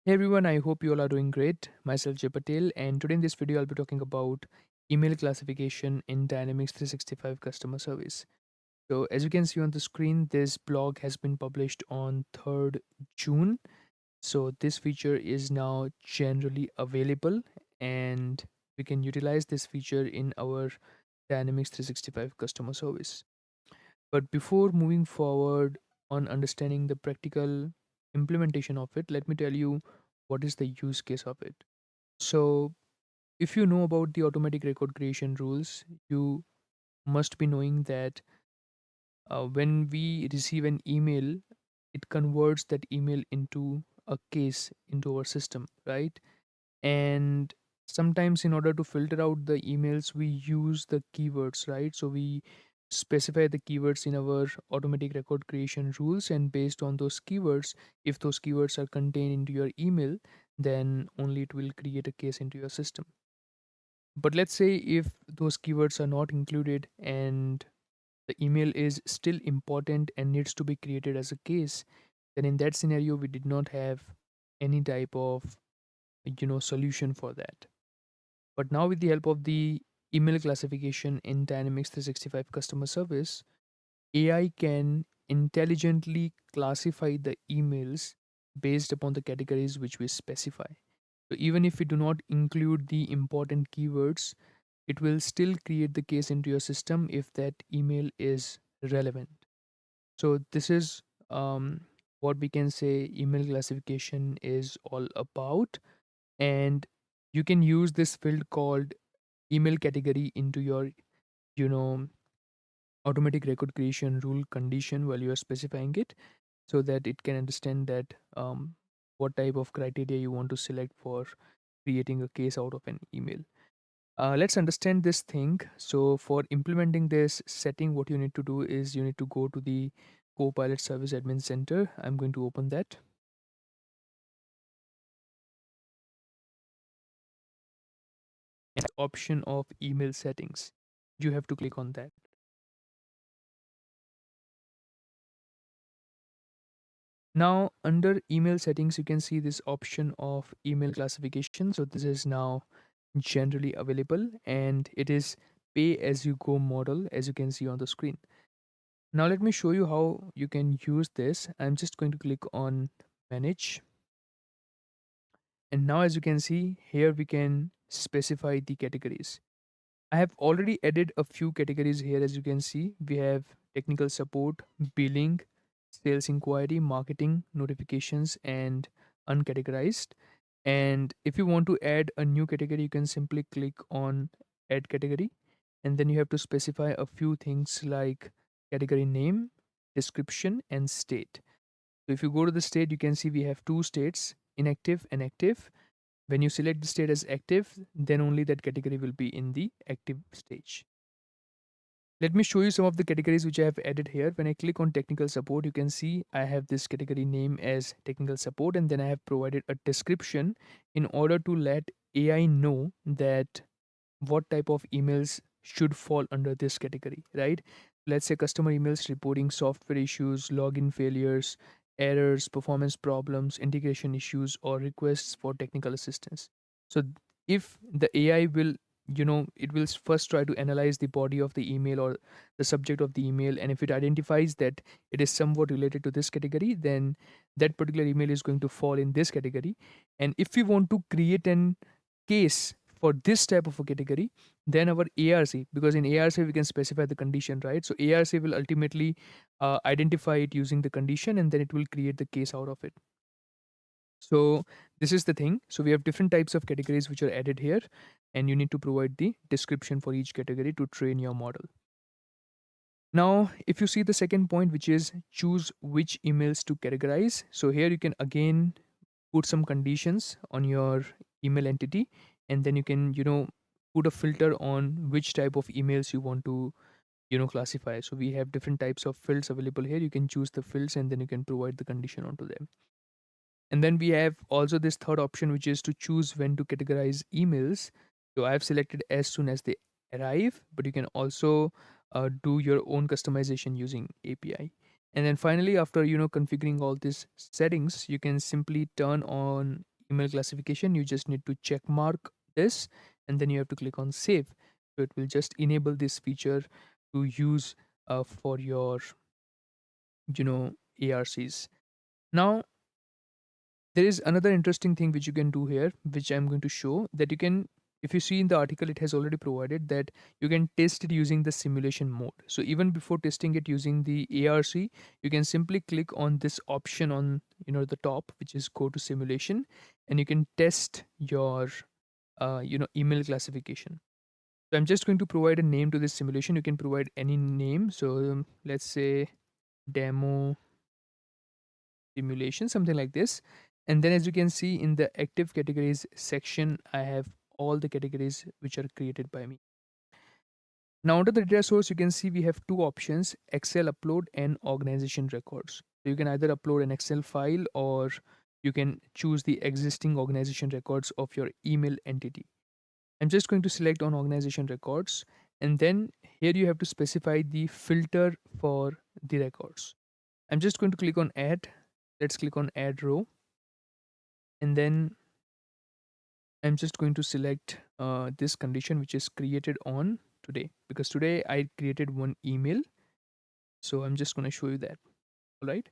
Hey everyone, I hope you all are doing great. Myself Jay Patel, and today in this video I'll be talking about email classification in Dynamics 365 customer service. So as you can see on the screen, this blog has been published on 3rd June. So this feature is now generally available and we can utilize this feature in our Dynamics 365 customer service. But before moving forward on understanding the practical implementation of it, let me tell you what is the use case of it. So, if you know about the automatic record creation rules, you must be knowing that when we receive an email, it converts that email into a case into our system, right? And sometimes in order to filter out the emails we use the keywords, right? So we specify the keywords in our automatic record creation rules, and based on those keywords, if those keywords are contained into your email, then only it will create a case into your system. But let's say if those keywords are not included and the email is still important and needs to be created as a case, then in that scenario we did not have any type of solution for that. But now, with the help of the email classification in Dynamics 365 customer service, AI can intelligently classify the emails based upon the categories which we specify. So, even if we do not include the important keywords, it will still create the case into your system if that email is relevant. So, this is what we can say email classification is all about. And you can use this field called email category into your you know automatic record creation rule condition while you are specifying it, so that it can understand that what type of criteria you want to select for creating a case out of an email. Let's understand this thing. So for implementing this setting, what you need to do is you need to go to the Copilot Service Admin Center. I'm going to open that. And option of email settings, you have to click on that. Now, under email settings, you can see this option of email classification. So, this is now generally available and it is pay as you go model, as you can see on the screen. Now, let me show you how you can use this. I'm just going to click on manage. And now, as you can see here, we can specify the categories. I have already added a few categories here. As you can see, we have technical support, billing, sales inquiry, marketing, notifications, and uncategorized. And if you want to add a new category, you can simply click on add category. And then you have to specify a few things like category name, description, and state. So if you go to the state, you can see we have two states, inactive and active. When you select the state as active, then only that category will be in the active stage. Let me show you some of the categories which I have added here. When I click on technical support, you can see I have this category name as technical support, and then I have provided a description in order to let AI know that what type of emails should fall under this category, right? Let's say customer emails reporting software issues, login failures, errors, performance problems, integration issues, or requests for technical assistance. So if the AI will, it will first try to analyze the body of the email or the subject of the email, and if it identifies that it is somewhat related to this category, then that particular email is going to fall in this category. And if we want to create an case for this type of a category, then our ARC, because in ARC we can specify the condition, right? So ARC will ultimately identify it using the condition, and then it will create the case out of it. So this is the thing. So we have different types of categories which are added here, and you need to provide the description for each category to train your model. Now, if you see the second point, which is choose which emails to categorize. So here you can again put some conditions on your email entity, and then you can put a filter on which type of emails you want to classify. So we have different types of fields available here. You can choose the fields and then you can provide the condition onto them. And then we have also this third option, which is to choose when to categorize emails. So I have selected as soon as they arrive, but you can also do your own customization using API. And then finally, after configuring all these settings, you can simply turn on email classification, you just need to check mark this, and then you have to click on save. So it will just enable this feature to use for your ARCs. Now there is another interesting thing which you can do here, which I'm going to show, that you can, if you see in the article, it has already provided that you can test it using the simulation mode. So even before testing it using the ARC, you can simply click on this option on the top, which is go to simulation, and you can test your email classification. So I'm just going to provide a name to this simulation. You can provide any name. So let's say demo simulation, something like this. And then as you can see in the active categories section, I have all the categories which are created by me. Now under the data source, you can see we have two options: Excel upload and organization records. So you can either upload an Excel file, or you can choose the existing organization records of your email entity. I'm just going to select on organization records, and then here you have to specify the filter for the records. I'm just going to click on add. Let's click on add row, and then I'm just going to select this condition which is created on today, because today I created one email. So I'm just going to show you that. All right.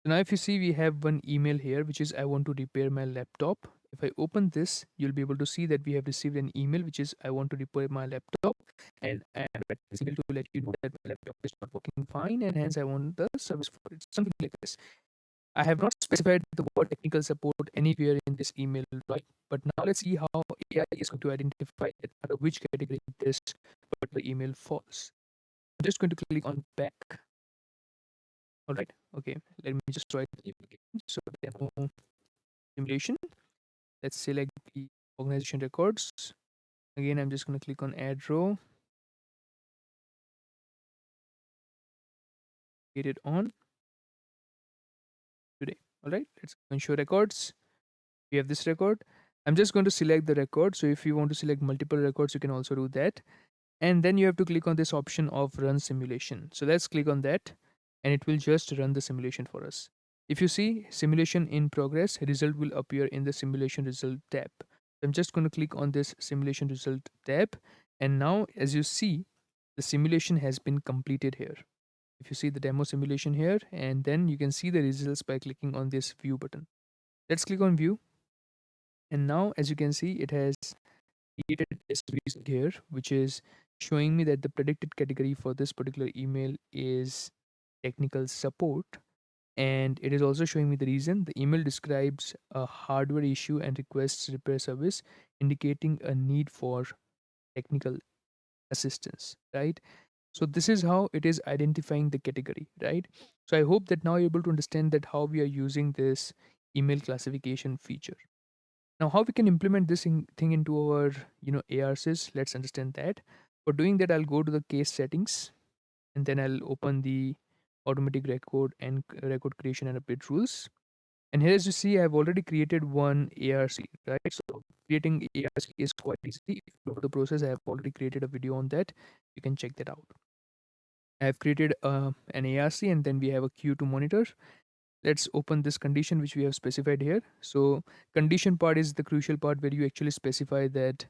So now if you see, we have one email here which is I want to repair my laptop. If I open this, you'll be able to see that we have received an email which is I want to repair my laptop, and I am this email to let you know that my laptop is not working fine and hence I want the service for it. Something like this. I have not specified the word technical support anywhere in this email, right? But now let's see how AI is going to identify that under which category this particular email falls. I'm just going to click on back. All right. Okay. Let me just try it again. So demo simulation. Let's select the organization records. Again, I'm just going to click on add row. Get it on today. All right. Let's go and show records. We have this record. I'm just going to select the record. So if you want to select multiple records, you can also do that. And then you have to click on this option of run simulation. So let's click on that, and it will just run the simulation for us. If you see simulation in progress, result will appear in the simulation result tab. I'm just going to click on this simulation result tab, and now as you see, the simulation has been completed here. If you see the demo simulation here, and then you can see the results by clicking on this view button. Let's click on view, and now as you can see, it has created this result here, which is showing me that the predicted category for this particular email is technical support. And it is also showing me the reason. The email describes a hardware issue and requests repair service, indicating a need for technical assistance, right? So this is how it is identifying the category, right? So I hope that now you're able to understand that how we are using this email classification feature. Now, how we can implement this thing into our, ARCs, let's understand that. For doing that, I'll go to the case settings, and then I'll open the automatic record and record creation and update rules. And here, as you see, I've already created one ARC, right? So creating ARC is quite easy. If you go to the process, I have already created a video on that. You can check that out. I have created an ARC, and then we have a queue to monitor. Let's open this condition which we have specified here. So condition part is the crucial part where you actually specify that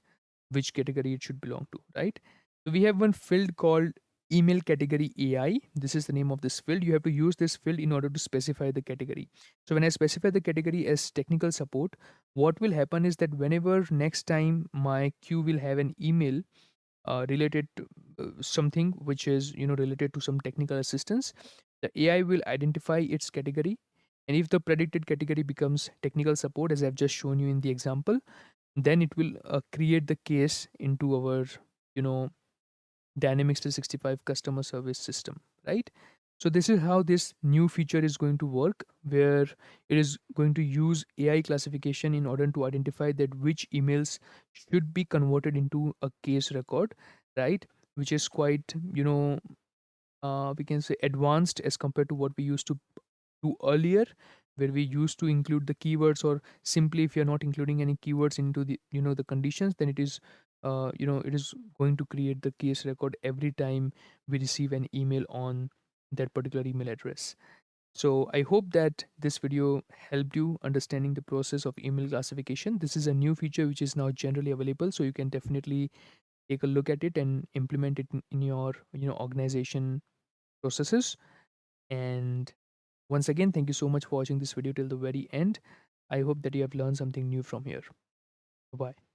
which category it should belong to, right? So we have one field called email category AI. This is the name of this field. You have to use this field in order to specify the category. So when I specify the category as technical support, what will happen is that whenever next time my queue will have an email related to something which is related to some technical assistance, the AI will identify its category, and if the predicted category becomes technical support, as I've just shown you in the example, then it will create the case into our you know Dynamics 365 customer service system, right? So this is how this new feature is going to work, where it is going to use AI classification in order to identify that which emails should be converted into a case record, right? Which is quite, we can say advanced as compared to what we used to do earlier, where we used to include the keywords, or simply if you're not including any keywords into the the conditions, then it is it is going to create the case record every time we receive an email on that particular email address. So I hope that this video helped you understanding the process of email classification. This is a new feature which is now generally available, so you can definitely take a look at it and implement it in your organization processes. And once again, thank you so much for watching this video till the very end. I hope that you have learned something new from here. Bye bye.